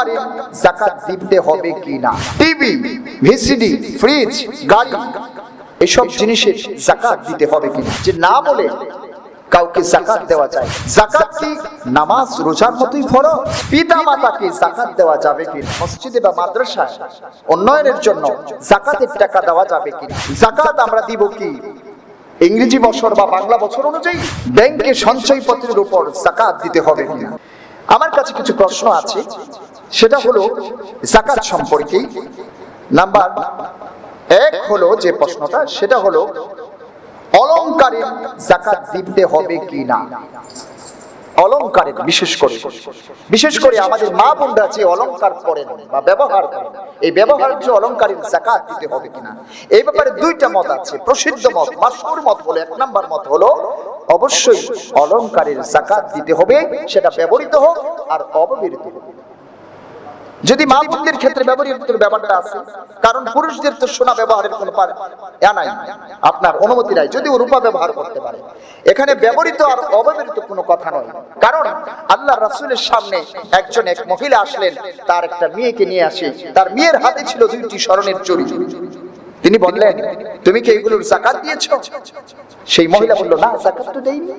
অলংকারে যাকাত দিতে হবে কিনা, টিভি, ভিসিডি, ফ্রিজ, গাড়ি, এসব জিনিসের যাকাত দিতে হবে কিনা, যে না বলে কাউকে যাকাত দেওয়া যায়। যাকাত কি নামাজ রোজার মতোই ফরজ? পিতা মাতাকে যাকাত দেওয়া যাবে কিনা? মসজিদে বা মাদ্রাসায় উন্নয়নের জন্য যাকাতের টাকা দেওয়া যাবে কিনা? যাকাত আমরা দিব কি ইংরেজি বছর বা বাংলা বছর অনুযায়ী? ব্যাংকে সঞ্চয়পত্রের উপর যাকাত দিতে হবে কিনা? আমার কাছে কিছু প্রশ্ন আছে, সেটা হলো যাকাত সম্পর্কে। নাম্বার এক হলো যে প্রশ্নটা, সেটা হলো অলংকারে যাকাত দিতে হবে কিনা। অলংকারে বিশেষ করে আমাদের মা বোনরা যে অলংকার পরেন বা ব্যবহার করেন, এই ব্যবহার্য অলংকারের যাকাত দিতে হবে কিনা, এই ব্যাপারে দুইটা মত আছে। প্রসিদ্ধ মত, মাশহুর মত হলো, এক নাম্বার মত হলো অবশ্যই অলংকারের যাকাত দিতে হবে, সেটা ব্যবহৃত হোক আর অব্যবহৃত হোক। যদি মা বোনদের ক্ষেত্রে ব্যবহৃত ব্যাপারটা আছে, কারণ পুরুষদের তো সোনা ব্যবহারের কোনো নাই, আপনার অনুমতি নাই, যদিও রূপা ব্যবহার করতে পারে। এখানে ব্যবহৃত আর অব্যবহৃত কোনো কথা নয়। কারণ আল্লাহ রাসূলের সামনে এক মহিলা আসলেন, তার একটা মেয়েকে নিয়ে আসে, তার মেয়ের হাতে ছিল 2টি স্বর্ণের চুড়ি। তিনি বললেন, তুমি কি এগুলোর যাকাত দিয়েছো? সেই মহিলা বলল, না, যাকাত তো দেইনি।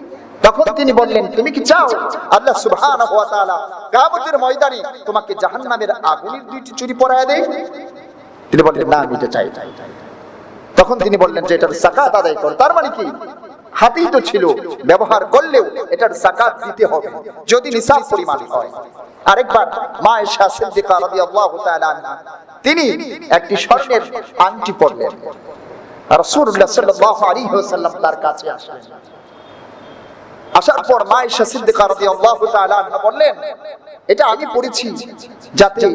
তখন তিনি বললেন, তুমি কি চাও আল্লাহ সুবহানাহু ওয়া তাআলা কিয়ামতের ময়দানে তোমাকে জাহান্নামের আগুনের 2টি চুড়ি পরায় দেয়? তিনি বললেন, না, আমি এটা চাই। তখন তিনি বললেন যে এটার যাকাত আদায় করো। তার মানে কি, হাতেই তো ছিল, ব্যবহার করলেও এটার যাকাত দিতে হবে যদি নিসাব পরিমাণ হয়। আরেকবার মা আয়েশা সিদ্দিকা রাদিয়াল্লাহু তাআলা আনহা, তিনি একটি স্বর্ণের আংটি পরলেন। রাসূলুল্লাহ সাল্লাল্লাহু আলাইহি ওয়াসাল্লাম তার কাছে আসলেন। আসার পর মা আয়েশা সিদ্দিকা রাদিয়াল্লাহু তাআলা আনহা বললেন, এটা আমি পড়েছি যাতে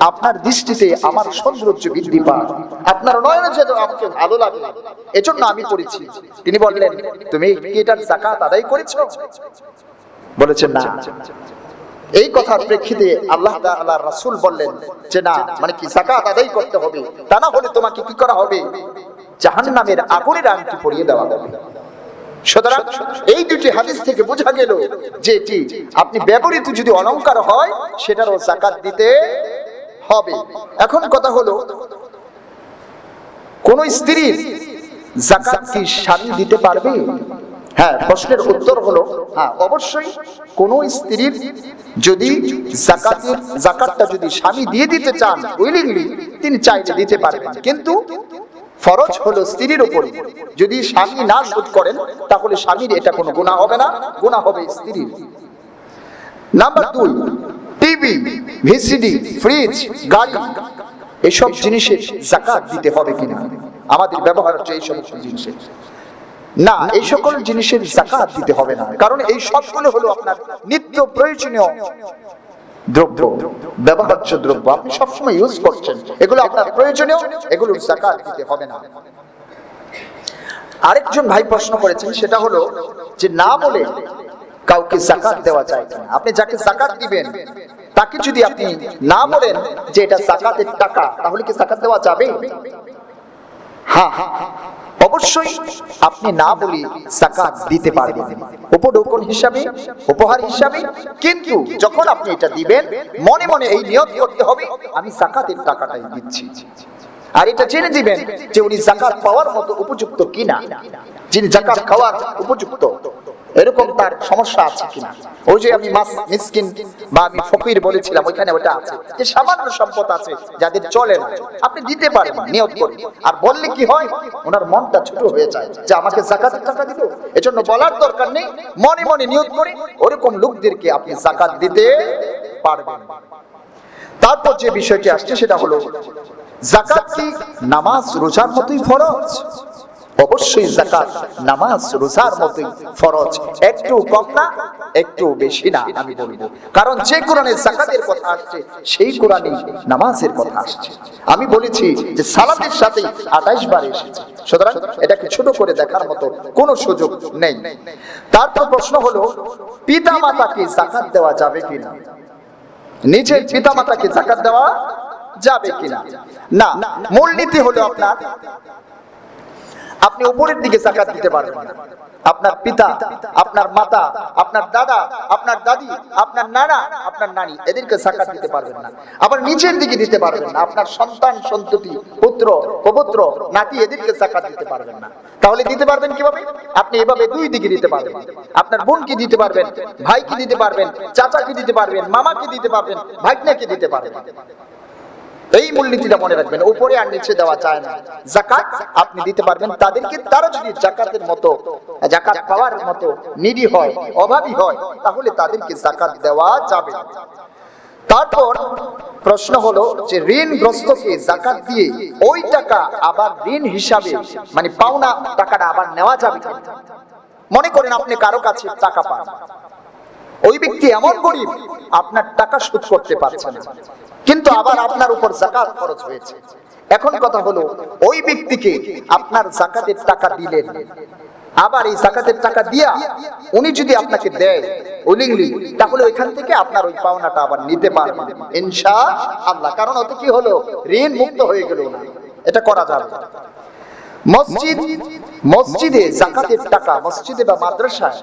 আপনার দৃষ্টিতে আমার সৌন্দর্য বৃদ্ধি পায়, আপনার নয়নে যেন আমাকে ভালো লাগে, এজন্য আমি পড়েছি। তিনি বললেন, তুমি কি এটার যাকাত আদায় করেছো? বলেছেন, না। এই কথার প্রেক্ষিতে আল্লাহ তাআলার রাসূল বললেন যে না, মানে কি, যাকাত আদায় করতে হবে, তা না হলে তোমাকে কি করা হবে? জাহান্নামের আগুনের আংটি পরিয়ে দেওয়া হবে। সুতরাং এই 2টি হাদিস থেকে বোঝা গেল যে আপনি ব্যবহৃত যদি অলংকার হয় সেটারও যাকাত দিতে হবে। এখন কথা হলো, কোন স্ত্রীর যাকাত কি স্বামী দিতে পারবে? হ্যাঁ, প্রশ্নের উত্তর হলো হ্যাঁ, অবশ্যই কোন স্ত্রীর যদি যাকাতটা যদি স্বামী দিয়ে দিতে চান উইলিংলি, তিনি চাইলে দিতে পারবেন, কিন্তু ফরজ হলো স্ত্রীর উপর। যদি স্বামী না শোধ করেন তাহলে স্বামীর এটা কোনো গুনাহ হবে না, গুনাহ হবে স্ত্রীর। নাম্বার 2, টিভি, ভিসিডি, ফ্রিজ, গাড়ি, এসব জিনিসের যাকাত দিতে হবে কিনা, আমাদের ব্যবহার হচ্ছে এই সমস্ত জিনিসের। না, এই সকল জিনিসের যাকাত দিতে হবে না, কারণ এই সবগুলো হলো আপনার নিত্য প্রয়োজনীয় দ্রব্য, ব্যবহার্য দ্রব্য, আপনি সবসময় ইউজ করছেন, এগুলো আপনার প্রয়োজনীয়, এগুলোর যাকাত দিতে হবে না। আরেকজন ভাই প্রশ্ন করেছেন, সেটা হলো যে না বলে কাউকে যাকাত দেওয়া যায় কিনা। আপনি যাকে যাকাত দিবেন তাকে যদি আপনি না বলেন যে এটা যাকাতের টাকা, তাহলে কি যাকাত দেওয়া যাবে? হ্যাঁ, অবশ্যই আপনি না বলে যাকাত দিতে পারবেন, উপঢৌকন হিসাবে, উপহার হিসাবে। কিন্তু যখন আপনি এটা দিবেন, মনে মনে এই নিয়ত করতে হবে, আমি যাকাতের টাকাটাই দিচ্ছি। আর এটা জেনে দিবেন যে উনি যাকাত পাওয়ার মতো উপযুক্ত কিনা, যিনি যাকাত খাওয়ার উপযুক্ত, এরকম তার সমস্যা আছে কিনা। ওই যে আমি মিসকিন বা আমি ফকির বলেছিলাম, ওইখানে ওটা আছে যে সামান্য সম্পদ আছে যাদের চলে না, আপনি দিতে পারেন নিয়ত করে। আর বললে কি হয়, ওনার মনটা ছোট হয়ে যায় যে আমাকে যাকাতের টাকা দিল, এজন্য বলার দরকার নেই, মনে মনে নিয়ত করে ওরকম লোকদেরকে আপনি যাকাত দিতে পারবেন। তারপর যে বিষয়টি আসছে সেটা হলো, যাকাত কি নামাজ রোজার মতোই ফরজ? অবশ্যই যাকাত নামাজ রোজার মতোই ফরজ, একটু কম না, একটু বেশি না আমি বলবো। কারণ যে কোরআনে যাকাতের কথা আসছে সেই কোরআনে নামাজের কথা আসছে। আমি বলেছি যে সালাতের সাথে 28 বার এসেছে, সুতরাং এটাকে ছোট করে দেখার মতো কোনো সুযোগ নেই। তারপর প্রশ্ন হলো, পিতা মাতাকে যাকাত দেওয়া যাবে কিনা? নিজের পিতা মাতাকে যাকাত দেওয়া যাবে কিনা? না, মূলনীতি হলো আপনার আপনি উপরের দিকে যাকাত দিতে পারবেন না। আপনার পিতা, আপনার মাতা, আপনার দাদা, আপনার দাদি, আপনার নানা, আপনার নানি, এদেরকে যাকাত দিতে পারবেন না। আবার নিচের দিকে দিতে পারবেন না। আপনার সন্তান সন্ততি, পুত্র পৌত্র, নাতি, এদেরকে যাকাত দিতে পারবেন না। তাহলে দিতে পারবেন কিভাবে? আপনি এভাবে দুই দিকে দিতে পারবেন। আপনার বোনকে দিতে পারবেন, ভাইকে দিতে পারবেন, চাচাকে দিতে পারবেন, মামাকে দিতে পারবেন, ভাগ্নাকে দিতে পারবেন। এই মূলনীতিটা মনে রাখবেন, উপরে আর নিচে দেওয়া যায় না। যাকাত আপনি দিতে পারবেন তাদেরকে, তারা যদি যাকাতের মতো, যাকাত পাওয়ার মতো নিডি হয়, অভাবী হয়, তাহলে তাদেরকে যাকাত দেওয়া যাবে। তারপর প্রশ্ন হলো যে ঋণগ্রস্তকে যাকাত দিয়ে ওই টাকা আবার ঋণ হিসাবে, মানে পাওনা টাকাটা আবার নেওয়া যাবে কিনা? মনে করেন আপনি কারো কাছে টাকা পান, ওই ব্যক্তি এমন গরিব আপনার টাকা শোধ করতে পারছে না, কিন্তু আবার আপনার উপর যাকাত খরচ হয়েছে। এখন কথা হলো, ওই ব্যক্তিকে আপনার যাকাতের টাকা দিলেন, আবার এই যাকাতের টাকা দিয়া উনি যদি আপনাকে দেয় উইলিংলি, তাহলে ওইখান থেকে আপনার ওই পাওনাটা আবার নিতে পারবেন ইনশাআল্লাহ। কারণ ওতে কি হলো, ঋণ মুক্ত হয়ে গেল না। এটা করা যাবে। মসজিদে যাকাতের টাকা, মসজিদে বা মাদ্রাসায়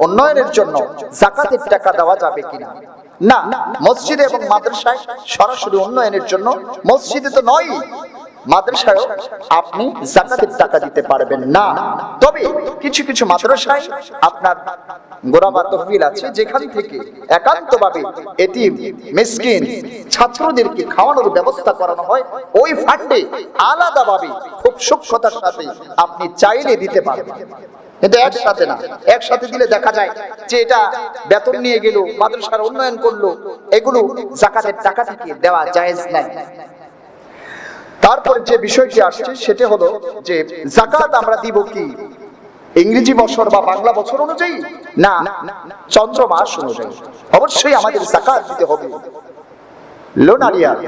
উন্নয়নের জন্য যাকাতের টাকা দেওয়া যাবে কিনা? না, মসজিদে এবং মাদ্রাসায় সরাসরি উন্নয়নের জন্য, মসজিদে তো নয়, মাদ্রাসায়ও আপনি যাকাতের টাকা দিতে পারবেন না। তবে কিছু কিছু মাদ্রাসায় আপনার গোরাবা তহবিল আছে, যেখান থেকে একান্তভাবে এতিম মিসকিন ছাত্রদেরকে খাওয়ানোর ব্যবস্থা করানো হয়। ওই ফান্ডে আলাদাভাবে খুব সূক্ষ্মতার সাথে আপনি চাইলে দিতে পারবেন, কিন্তু একসাথে না। একসাথে দিলে দেখা যায় যে এটা বেতন নিয়ে গেল, মাদ্রাসার উন্নয়ন করলো, এগুলো যাকাতের টাকা থেকে দেওয়া জায়েজ নাই। তারপরে যে বিষয়টি আসছে সেটা হলো যে যাকাত আমরা দিব কি ইংরেজি বছর বা বাংলা বছর অনুযায়ী, না চন্দ্র মাস অনুযায়ী। অবশ্যই আমাদের যাকাত দিতে হবে লোনারিয়ার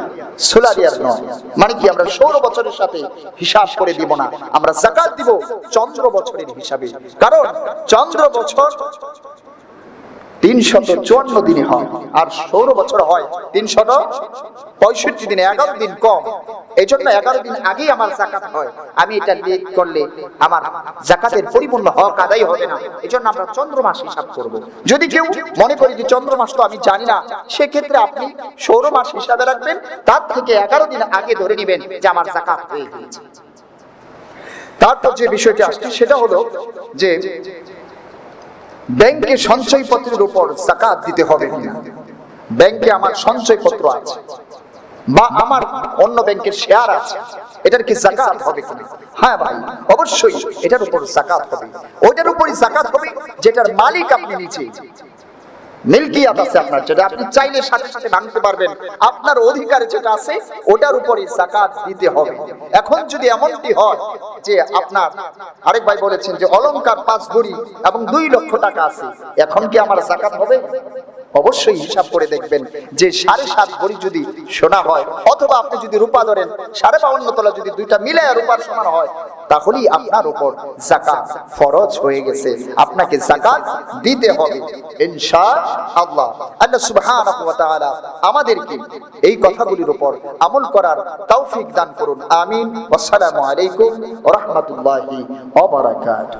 সোলারিয়ার নয়। মানে কি, আমরা সৌর বছরের সাথে হিসাব করে দিব না, আমরা যাকাত দিব চন্দ্র বছরের হিসাবে। কারণ চন্দ্র বছর 354 দিনে হয়, আর সৌর বছর হয় 365 দিনে, 11 দিন কম। এই জন্য 11 দিন আগেই আমার যাকাত হয়। আমি এটা লেট করলে আমার যাকাতের পরিপূর্ণ হক আদায় হবে না। এই জন্য আমরা চন্দ্র মাস হিসাব করব। যদি কেউ মনে করি যে চন্দ্র মাস তো আমি জানি না, সেক্ষেত্রে আপনি সৌর মাস হিসাবে রাখবেন, তার থেকে 11 দিন আগে ধরে নেবেন যে আমার যাকাত হয়ে গেছে। তারপর যে বিষয়টি আসছে সেটা হলো যে ব্যাংকে সঞ্চয়পত্রের উপর যাকাত দিতে হবে কিনা। ব্যাংকে আমার সঞ্চয়পত্র আছে বা আমার অন্য ব্যাংকের শেয়ার আছে, এটার কি যাকাত হবে কিনা? হ্যাঁ ভাই, অবশ্যই এটার উপর যাকাত হবে। ওইটার উপরই যাকাত হবে যেটার মালিক আপনি নিজে, মিলকিয়াত আছে আপনার, যেটা আপনি চাইলে সাথে সাথে ভাঙতে পারবেন, আপনার অধিকারে যেটা আছে ওটার উপরই যাকাত দিতে হবে। এখন যদি এমনটি হয় যে আপনার আরেক ভাই বলেছেন যে অলংকার 5 ভরি এবং 2 লক্ষ টাকা আছে, এখন কি আমার যাকাত হবে? অবশ্যই হিসাব করে দেখবেন যে 7.5 ভরি যদি সোনা হয়, অথবা আপনি যদি রূপা ধরেন 52.5 তোলা, যদি দুইটা মিলে রূপার সমান হয়, তাহলেই আপনার উপর যাকাত ফরজ হয়ে গেছে, আপনাকে যাকাত দিতে হবে ইনশাআল্লাহ। আল্লাহ সুবহানাহু ওয়া তাআলা আমাদেরকে এই কথাগুলির উপর আমল করার তৌফিক দান করুন, আমিন। আসসালামু আলাইকুম ওয়া রাহমাতুল্লাহি ওয়া বারাকাতুহু।